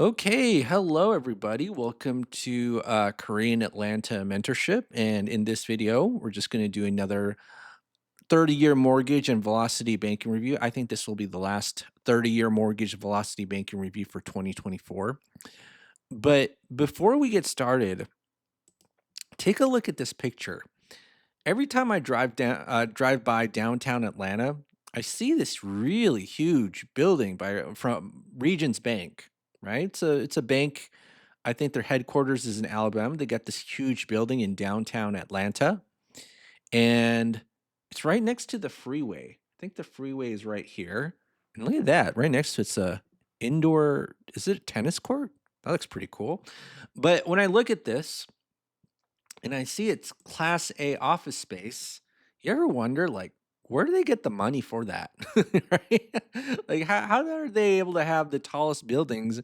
Okay, hello everybody. Welcome to Korean Atlanta Mentorship. And in this video, we're just going to do another 30-year mortgage and velocity banking review. I think this will be the last 30-year mortgage velocity banking review for 2024. But before we get started, take a look at this picture. Every time I drive by downtown Atlanta, I see this really huge building from Regions Bank, right? It's a bank. I think their headquarters is in Alabama. They got this huge building in downtown Atlanta, and it's right next to the freeway. I think the freeway is right here. And look at that. Right next to it's a indoor, is it a tennis court? That looks pretty cool. But when I look at this and I see it's class A office space, you ever wonder like where do they get the money for that? Right? Like how are they able to have the tallest buildings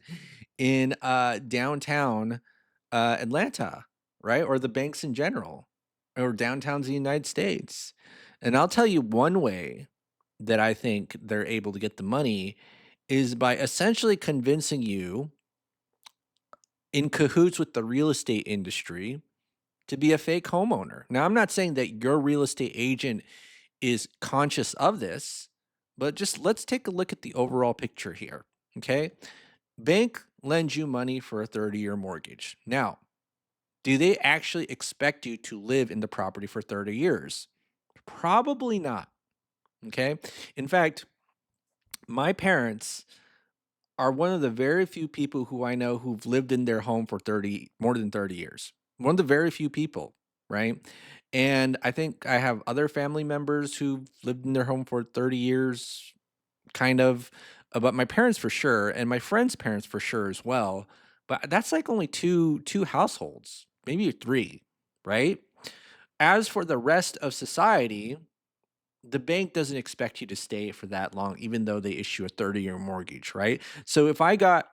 in downtown Atlanta, right? Or the banks in general, or downtowns in the United States. And I'll tell you one way that I think they're able to get the money is by essentially convincing you in cahoots with the real estate industry to be a fake homeowner. Now, I'm not saying that your real estate agent is conscious of this, but just let's take a look at the overall picture here. Okay. Bank lends you money for a 30-year mortgage. Now, do they actually expect you to live in the property for 30 years? Probably not. Okay. In fact, my parents are one of the very few people who I know who've lived in their home for more than 30 years. One of the very few people, right? And I think I have other family members who've lived in their home for 30 years, kind of, but my parents for sure, and my friends' parents for sure as well. But that's like only two households, maybe three, right? As for the rest of society, the bank doesn't expect you to stay for that long, even though they issue a 30-year mortgage, right? So if I got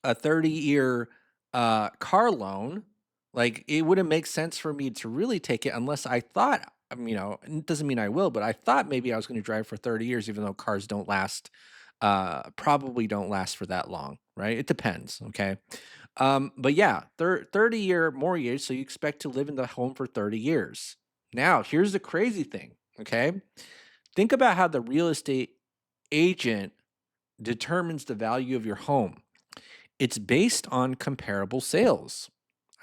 a 30-year car loan, like it wouldn't make sense for me to really take it unless I thought, and it doesn't mean I will, but I thought maybe I was going to drive for 30 years, even though cars don't last, probably don't last for that long, right? It depends. Okay. But yeah, 30-year mortgage. So you expect to live in the home for 30 years. Now, here's the crazy thing. Okay. Think about how the real estate agent determines the value of your home. It's based on comparable sales.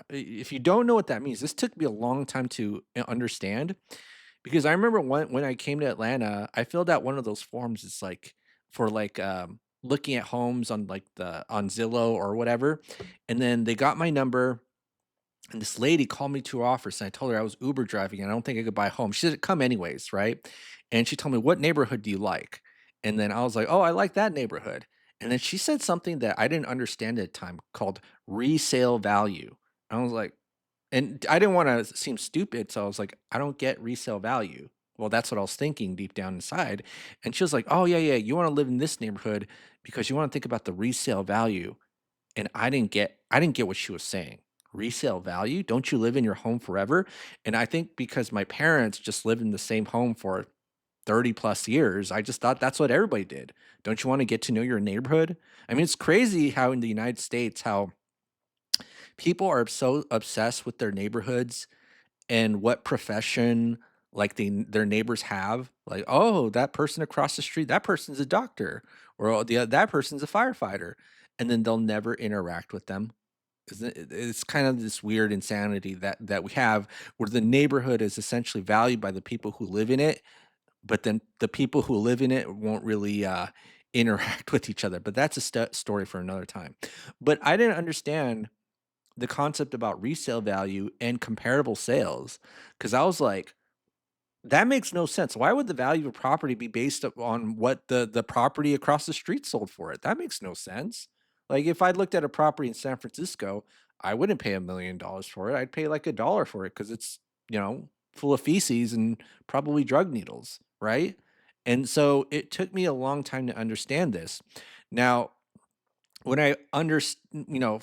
If you don't know what that means, this took me a long time to understand because I remember when I came to Atlanta, I filled out one of those forms. It's like for looking at homes on like the on Zillow or whatever, and then they got my number. And this lady called me to her office, and I told her I was Uber driving, and I don't think I could buy a home. She said, "Come anyways, right?" And she told me, "What neighborhood do you like?" And then I was like, "Oh, I like that neighborhood." And then she said something that I didn't understand at the time called resale value. I was like, and I didn't wanna seem stupid, so I was like, "I don't get resale value." Well, that's what I was thinking deep down inside, and she was like, "Oh, yeah, yeah, you wanna live in this neighborhood because you wanna think about the resale value." And I didn't get what she was saying. Resale value? Don't you live in your home forever? And I think because my parents just lived in the same home for 30 plus years, I just thought that's what everybody did. Don't you wanna get to know your neighborhood? I mean, it's crazy how in the United States, how people are so obsessed with their neighborhoods and what profession like their neighbors have. Like, oh, that person across the street, that person's a doctor, or oh, that person's a firefighter, and then they'll never interact with them. Isn't it's kind of this weird insanity that we have where the neighborhood is essentially valued by the people who live in it, but then the people who live in it won't really interact with each other. But that's a story for another time. But I didn't understand the concept about resale value and comparable sales because I was like, that makes no sense. Why would the value of a property be based on what the property across the street sold for it? That makes no sense. Like if I looked at a property in San Francisco, I wouldn't pay $1 million for it. I'd pay like $1 for it because it's, full of feces and probably drug needles, right? And so it took me a long time to understand this. Now, when I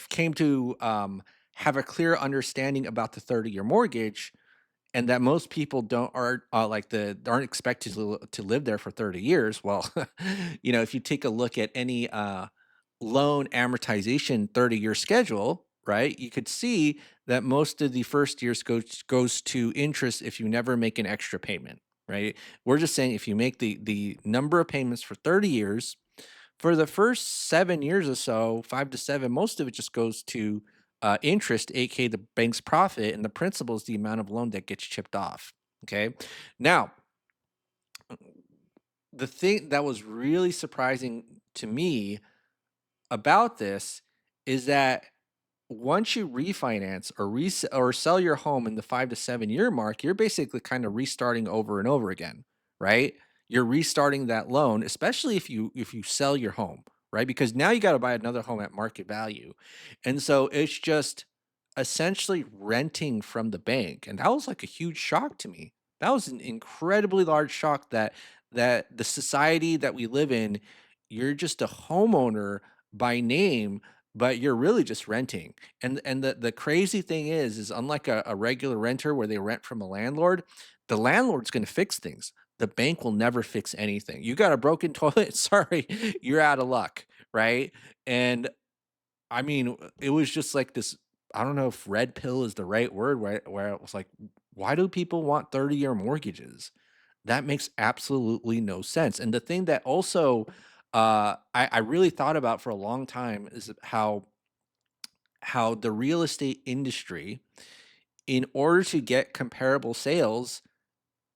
came to have a clear understanding about the 30-year mortgage, and that most people don't are like aren't expected to live there for 30 years. Well, if you take a look at any loan amortization 30-year schedule, right, you could see that most of the first years goes to interest if you never make an extra payment, right? We're just saying if you make the number of payments for 30 years, for the first 7 years or so, 5 to 7, most of it just goes to, interest, aka the bank's profit, and the principal is the amount of loan that gets chipped off, okay? Now, the thing that was really surprising to me about this is that once you refinance or or sell your home in the 5 to 7 year mark, you're basically kind of restarting over and over again, right? You're restarting that loan, especially if you sell your home, right? Because now you got to buy another home at market value. And so it's just essentially renting from the bank. And that was like a huge shock to me. That was an incredibly large shock that the society that we live in, you're just a homeowner by name, but you're really just renting. And the crazy thing is unlike a regular renter where they rent from a landlord, the landlord's gonna fix things. The bank will never fix anything. You got a broken toilet, sorry, you're out of luck, right? And I mean, it was just like this. I don't know if red pill is the right word, where it was like, why do people want 30-year mortgages? That makes absolutely no sense. And the thing that also I really thought about for a long time is how the real estate industry, in order to get comparable sales,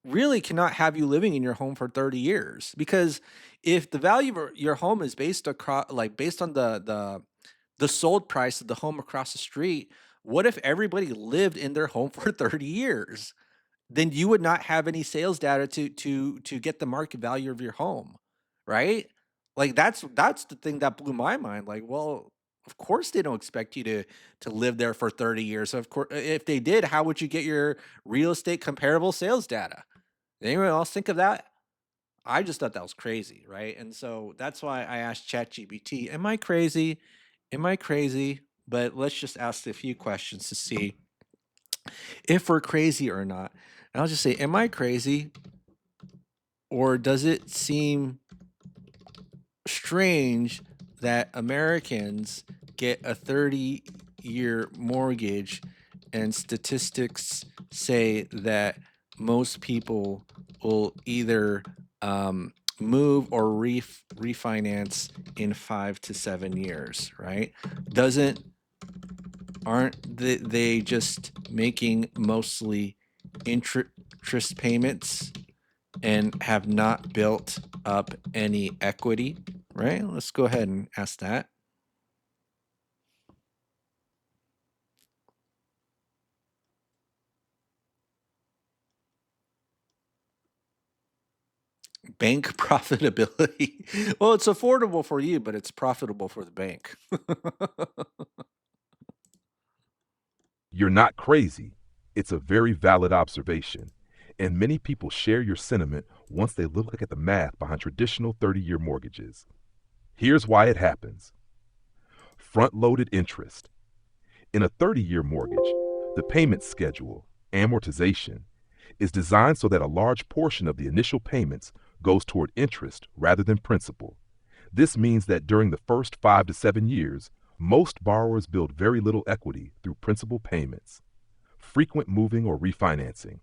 really cannot have you living in your home for 30 years. Because if the value of your home is based across, like based on the sold price of the home across the street, what if everybody lived in their home for 30 years? Then you would not have any sales data to get the market value of your home, right? Like that's the thing that blew my mind. Like, well, of course they don't expect you to live there for 30 years. Of course, if they did, how would you get your real estate comparable sales data? Anyone else think of that? I just thought that was crazy, right? And so that's why I asked ChatGPT, "Am I crazy? Am I crazy?" But let's just ask a few questions to see if we're crazy or not. And I'll just say, "Am I crazy, or does it seem strange that Americans get a 30-year mortgage and statistics say that most people will either move or refinance in 5 to 7 years, right? Doesn't aren't they just making mostly interest payments and have not built up any equity, right? Let's go ahead and ask that. Bank profitability. Well, it's affordable for you, but it's profitable for the bank. You're not crazy. It's a very valid observation. And many people share your sentiment once they look at the math behind traditional 30-year mortgages. Here's why it happens: front loaded interest. In a 30-year mortgage, the payment schedule, amortization, is designed so that a large portion of the initial payments goes toward interest rather than principal. This means that during the first 5 to 7 years, most borrowers build very little equity through principal payments. Frequent moving or refinancing.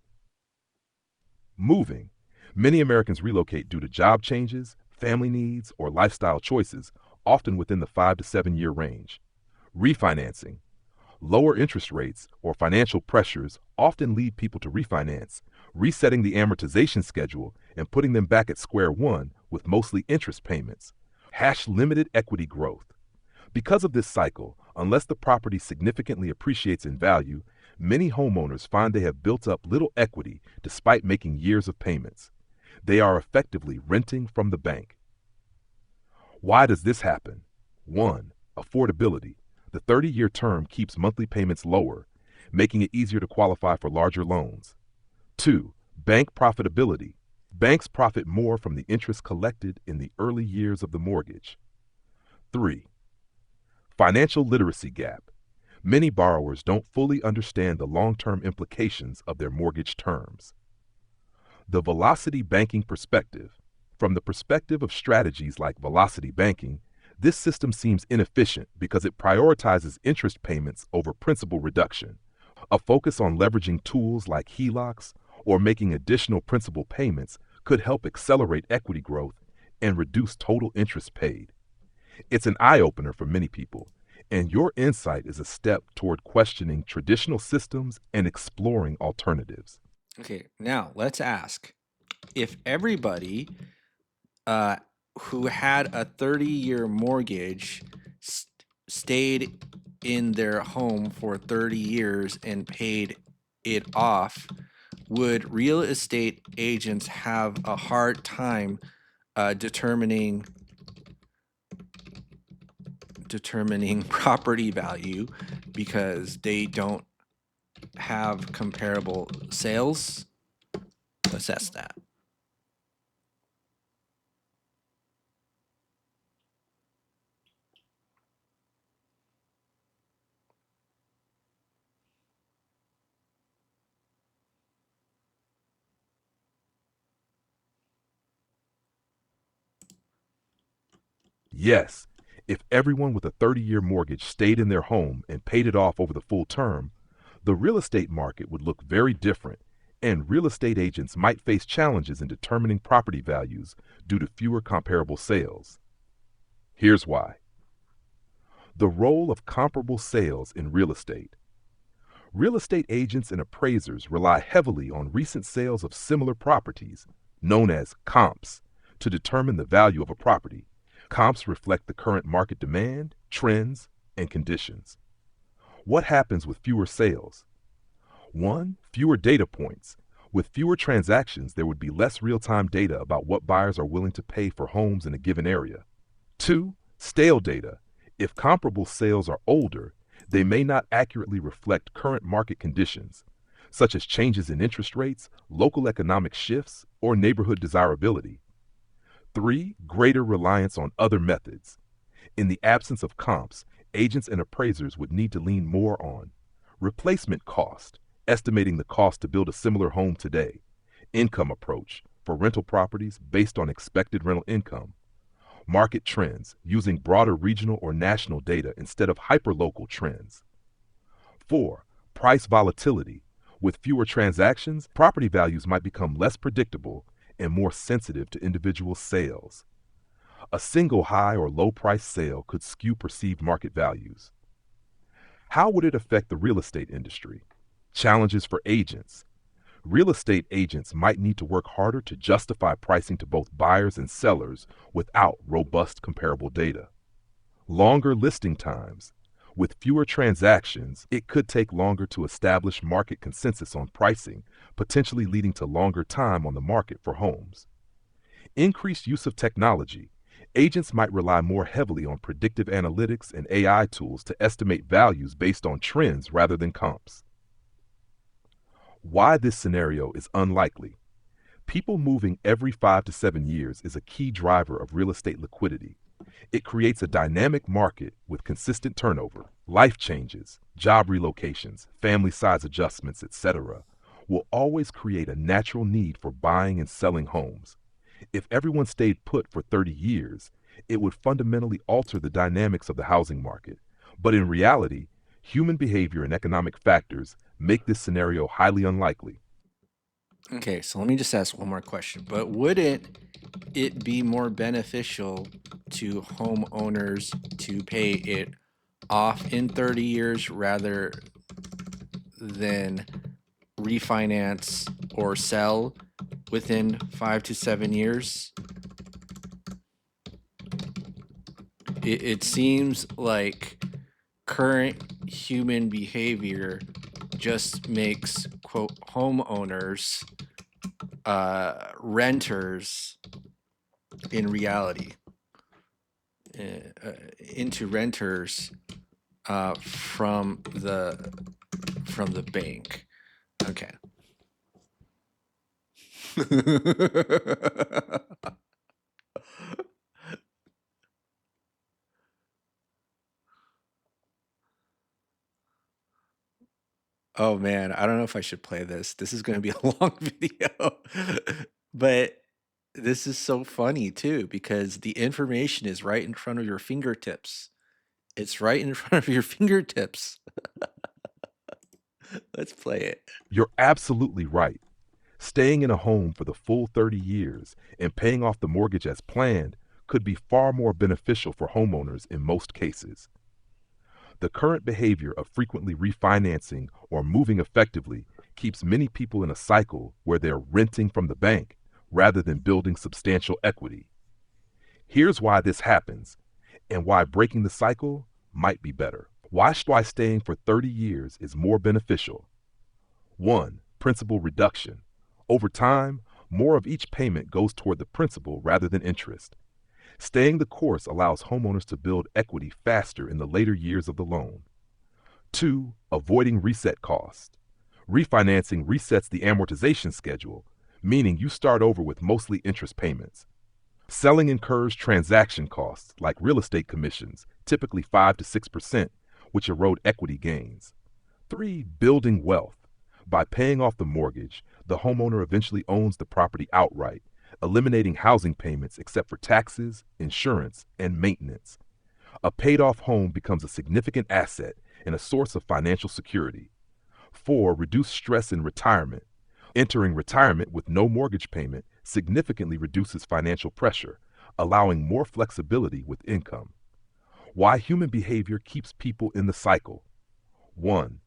Moving. Many Americans relocate due to job changes, family needs, or lifestyle choices, often within the 5 to 7 year range. Refinancing. Lower interest rates or financial pressures often lead people to refinance, resetting the amortization schedule and putting them back at square one with mostly interest payments. Limited equity growth. Because of this cycle, unless the property significantly appreciates in value, many homeowners find they have built up little equity despite making years of payments. They are effectively renting from the bank. Why does this happen? 1. Affordability. The 30-year term keeps monthly payments lower, making it easier to qualify for larger loans. 2. Bank profitability. Banks profit more from the interest collected in the early years of the mortgage. 3. Financial literacy gap. Many borrowers don't fully understand the long-term implications of their mortgage terms. The velocity banking perspective. From the perspective of strategies like velocity banking, This system seems inefficient because it prioritizes interest payments over principal reduction. A focus on leveraging tools like HELOCs or making additional principal payments could help accelerate equity growth and reduce total interest paid. It's an eye opener for many people, and your insight is a step toward questioning traditional systems and exploring alternatives. Okay, now let's ask if everybody uh, who had a 30-year mortgage stayed in their home for 30 years and paid it off, would real estate agents have a hard time determining property value because they don't have comparable sales? Assess that. Yes, if everyone with a 30-year mortgage stayed in their home and paid it off over the full term, the real estate market would look very different, and real estate agents might face challenges in determining property values due to fewer comparable sales. Here's why. The role of comparable sales in real estate. Real estate agents and appraisers rely heavily on recent sales of similar properties, known as comps, to determine the value of a property. Comps reflect the current market demand, trends, and conditions. What happens with fewer sales? One, fewer data points. With fewer transactions, there would be less real time data about what buyers are willing to pay for homes in a given area. Two, stale data. If comparable sales are older, they may not accurately reflect current market conditions, such as changes in interest rates, local economic shifts, or neighborhood desirability. Three, greater reliance on other methods. In the absence of comps, agents and appraisers would need to lean more on replacement cost, estimating the cost to build a similar home today, income approach for rental properties based on expected rental income, market trends using broader regional or national data instead of hyperlocal trends. 4. Price volatility. With fewer transactions, property values might become less predictable and more sensitive to individual sales. A single high or low price sale could skew perceived market values. How would it affect the real estate industry? Challenges for agents. Real estate agents might need to work harder to justify pricing to both buyers and sellers without robust comparable data. Longer listing times. With fewer transactions, it could take longer to establish market consensus on pricing, potentially leading to longer time on the market for homes. Increased use of technology. Agents might rely more heavily on predictive analytics and AI tools to estimate values based on trends rather than comps. Why this scenario is unlikely. People moving every 5 to 7 years is a key driver of real estate liquidity. It creates a dynamic market with consistent turnover. Life changes, job relocations, family size adjustments, etc., will always create a natural need for buying and selling homes. If everyone stayed put for 30 years, it would fundamentally alter the dynamics of the housing market. But in reality, human behavior and economic factors make this scenario highly unlikely. Okay, so let me just ask one more question. But wouldn't it be more beneficial to homeowners to pay it off in 30 years rather than refinance or sell within 5 to 7 years? It seems like current human behavior just makes, quote, homeowners renters in reality, into renters from the bank. Okay. Oh man, I don't know if I should play this. This is going to be a long video. But This is so funny too because the information is right in front of your fingertips. It's right in front of your fingertips. Let's play it. You're absolutely right. Staying in a home for the full 30 years and paying off the mortgage as planned could be far more beneficial for homeowners in most cases. The current behavior of frequently refinancing or moving effectively keeps many people in a cycle where they're renting from the bank rather than building substantial equity. Here's why this happens and why breaking the cycle might be better. Why staying for 30 years is more beneficial. 1. Principal reduction. Over time, more of each payment goes toward the principal rather than interest. Staying the course allows homeowners to build equity faster in the later years of the loan. 2. Avoiding reset costs. Refinancing resets the amortization schedule, meaning you start over with mostly interest payments. Selling incurs transaction costs like real estate commissions, typically 5 to 6%, which erode equity gains. 3. Building wealth. By paying off the mortgage, the homeowner eventually owns the property outright, eliminating housing payments except for taxes, insurance, and maintenance. A paid off home becomes a significant asset and a source of financial security. 4. Reduce stress in retirement. Entering retirement with no mortgage payment significantly reduces financial pressure, allowing more flexibility with income. Why human behavior keeps people in the cycle. 1.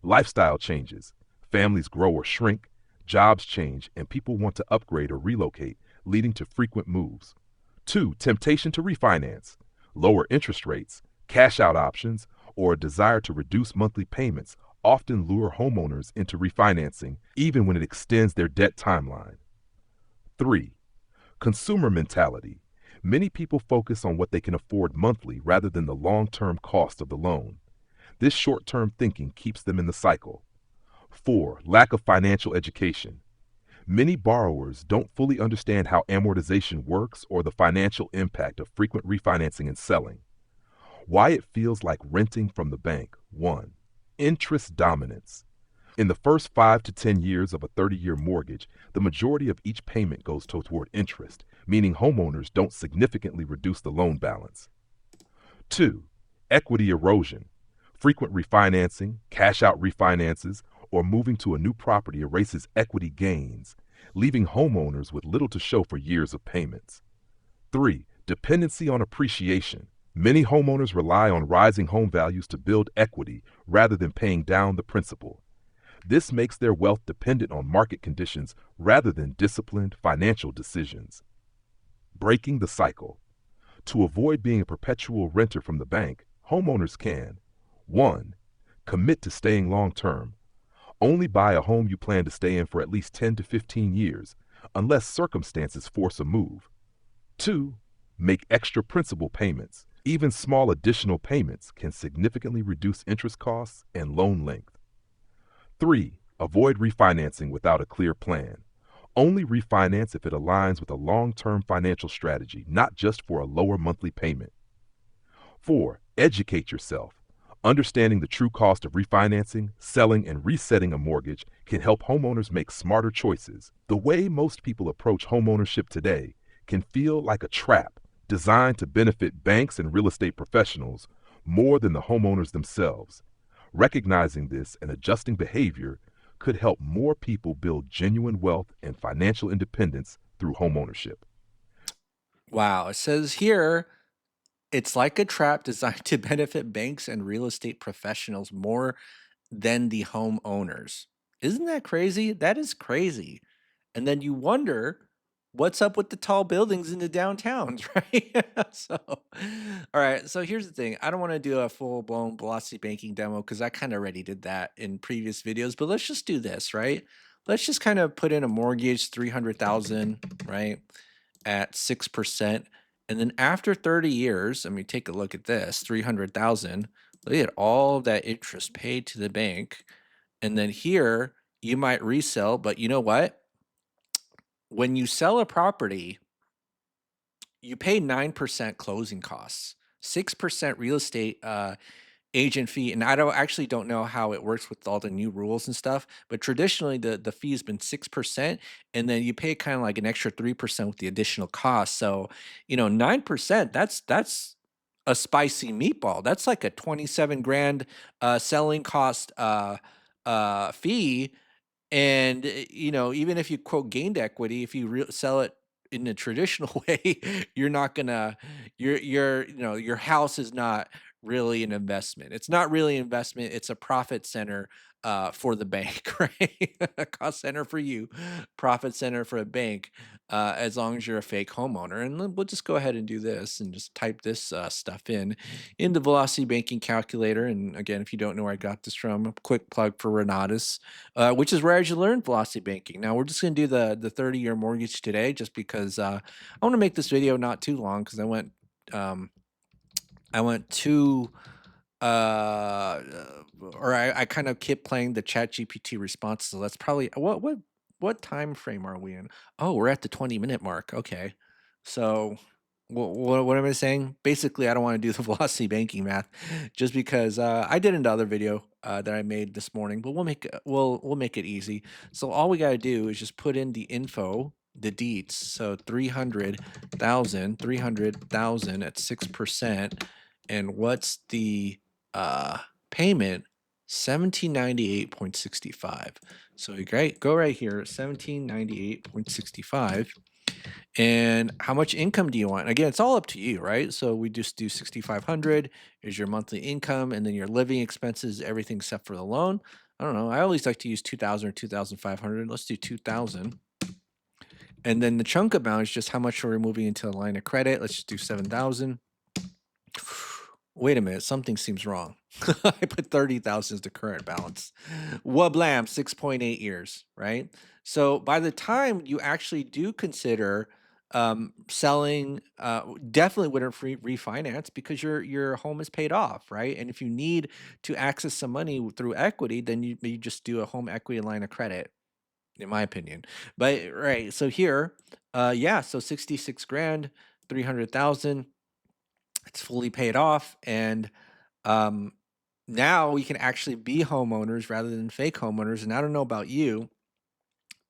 Lifestyle changes. Families grow or shrink, jobs change, and people want to upgrade or relocate, leading to frequent moves. 2. Temptation to refinance. Lower interest rates, cash out options, or a desire to reduce monthly payments often lure homeowners into refinancing, even when it extends their debt timeline. 3. Consumer mentality. Many people focus on what they can afford monthly rather than the long term cost of the loan. This short term thinking keeps them in the cycle. 4. Lack of financial education. Many borrowers don't fully understand how amortization works or the financial impact of frequent refinancing and selling. Why it feels like renting from the bank. 1. Interest dominance. In the first 5 to 10 years of a 30-year mortgage, the majority of each payment goes toward interest, meaning homeowners don't significantly reduce the loan balance. 2. Equity erosion. Frequent refinancing, cash out refinances, or moving to a new property erases equity gains, leaving homeowners with little to show for years of payments. 3. Dependency on appreciation. Many homeowners rely on rising home values to build equity rather than paying down the principal. This makes their wealth dependent on market conditions rather than disciplined financial decisions. Breaking the cycle. To avoid being a perpetual renter from the bank, homeowners can 1. Commit to staying long term. Only buy a home you plan to stay in for at least 10 to 15 years, unless circumstances force a move. 2. Make extra principal payments. Even small additional payments can significantly reduce interest costs and loan length. 3. Avoid refinancing without a clear plan. Only refinance if it aligns with a long term financial strategy, not just for a lower monthly payment. 4. Educate yourself. Understanding the true cost of refinancing, selling, and resetting a mortgage can help homeowners make smarter choices. The way most people approach homeownership today can feel like a trap designed to benefit banks and real estate professionals more than the homeowners themselves. Recognizing this and adjusting behavior could help more people build genuine wealth and financial independence through homeownership. Wow, it says here it's like a trap designed to benefit banks and real estate professionals more than the homeowners. Isn't that crazy? That is crazy. And then you wonder what's up with the tall buildings in the downtowns, right? All right. So here's the thing. I don't want to do a full blown velocity banking demo because I kind of already did that in previous videos. But let's just do this, right? Let's just kind of put in a mortgage 300,000, right, at 6%. And then after 30 years, I mean, take a look at this 300,000. Look at all of that interest paid to the bank. And then here, you might resell, but you know what? When you sell a property, you pay 9% closing costs, 6% real estate agent fee, and I don't know how it works with all the new rules and stuff, but traditionally the fee has been 6%, and then you pay kind of like an extra 3% with the additional cost. So, 9%, that's a spicy meatball. That's like a 27 grand selling cost fee. And, even if you quote gained equity, if you sell it in a traditional way, you're not gonna, your house is not really an investment. It's not really an investment. It's a profit center for the bank, right? A cost center for you, profit center for a bank, as long as you're a fake homeowner. And then we'll just go ahead and do this and just type this stuff in the Velocity Banking Calculator. And again, if you don't know where I got this from, a quick plug for Renatus, which is where I should learn velocity banking. Now we're just going to do the 30-year mortgage today, just because I want to make this video not too long because um, I went too or I kind of kept playing the chat GPT responses. So that's probably what time frame are we in? Oh, we're at the 20-minute mark. Okay. So what am I saying? Basically, I don't want to do the velocity banking math just because I did another video that I made this morning, but we'll make it easy. So all we got to do is just put in the info, the deets. So 300,000 at 6%. And what's the payment? 1798.65. So we go right here, 1798.65. And how much income do you want? Again, it's all up to you, right? So we just do 6,500 is your monthly income, and then your living expenses, everything except for the loan. I don't know. I always like to use 2,000 or 2,500. Let's do 2,000. And then the chunk amount is just how much we're moving into a line of credit. Let's just do 7,000. Wait a minute, something seems wrong. I put 30,000 as the current balance. Wablam, 6.8 years, right? So by the time you actually do consider selling, definitely wouldn't refinance because your home is paid off, right? And if you need to access some money through equity, then you just do a home equity line of credit, in my opinion. But right, so here, yeah, so 66 grand, 300,000, it's fully paid off, and um, now we can actually be homeowners rather than fake homeowners. And I don't know about you,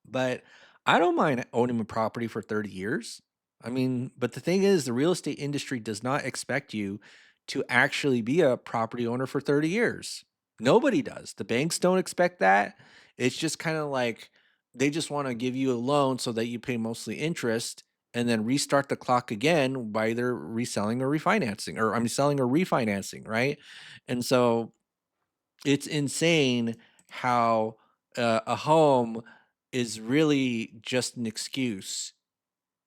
but I don't mind owning a property for 30 years. I mean, but the thing is, the real estate industry does not expect you to actually be a property owner for 30 years. Nobody does. The banks don't expect that. It's just kind of like they just want to give you a loan so that you pay mostly interest and then restart the clock again by either reselling or refinancing, or I'm selling or refinancing, right? And so it's insane how a home is really just an excuse.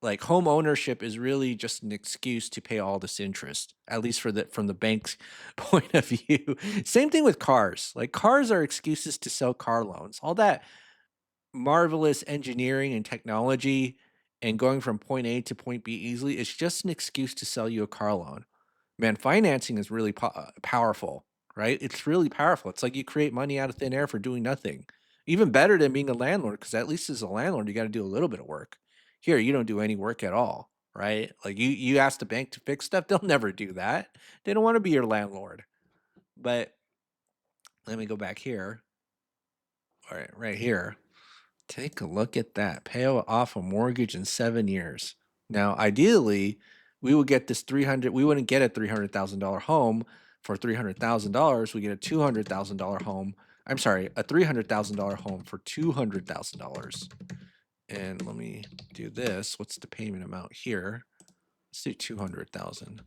Like, home ownership is really just an excuse to pay all this interest, at least from the bank's point of view. Same thing with cars. Like, cars are excuses to sell car loans. All that marvelous engineering and technology and going from point A to point B easily, it's just an excuse to sell you a car loan. Man, financing is really powerful, right? It's really powerful. It's like you create money out of thin air for doing nothing. Even better than being a landlord, because at least as a landlord, you got to do a little bit of work. Here, you don't do any work at all, right? Like, you ask the bank to fix stuff, they'll never do that. They don't want to be your landlord. But let me go back here. All right, right here. Take a look at that. Pay off a mortgage in 7 years. Now, ideally, we would get this 300 we wouldn't get a $300,000 home for $300,000. We get a $200,000 home. I'm sorry, a $300,000 home for $200,000. And let me do this. What's the payment amount here? Let's do 200,000.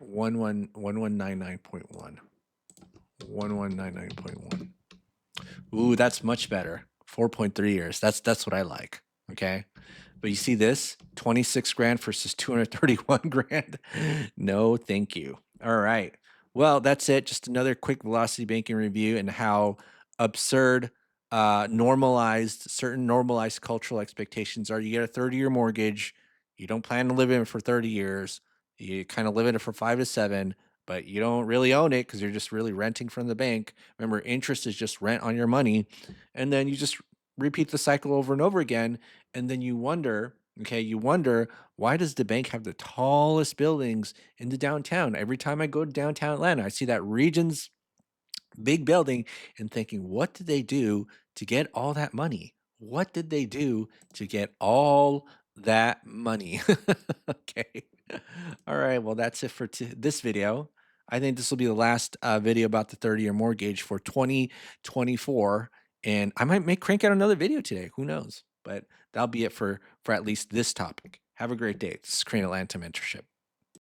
1199.1. 1199.1. Ooh, that's much better. 4.3 years. That's what I like. Okay. But you see this 26 grand versus 231 grand. No, thank you. All right. Well, that's it. Just another quick velocity banking review and how absurd certain normalized cultural expectations are. You get a 30-year mortgage, you don't plan to live in it for 30 years, you kind of live in it for 5 to 7, but you don't really own it because you're just really renting from the bank. Remember, interest is just rent on your money. And then you just repeat the cycle over and over again. And then you wonder, Okay, you wonder, why does the bank have the tallest buildings in the downtown? Every time I go to downtown Atlanta, I see that Regions big building and thinking, what did they do to get all that money? What did they do to get all that money? Okay. All right. Well, that's it for this video. I think this will be the last video about the 30-year mortgage for 2024. And I might make crank out another video today. Who knows? But that'll be it for at least this topic. Have a great day. This is Crane Atlanta Mentorship.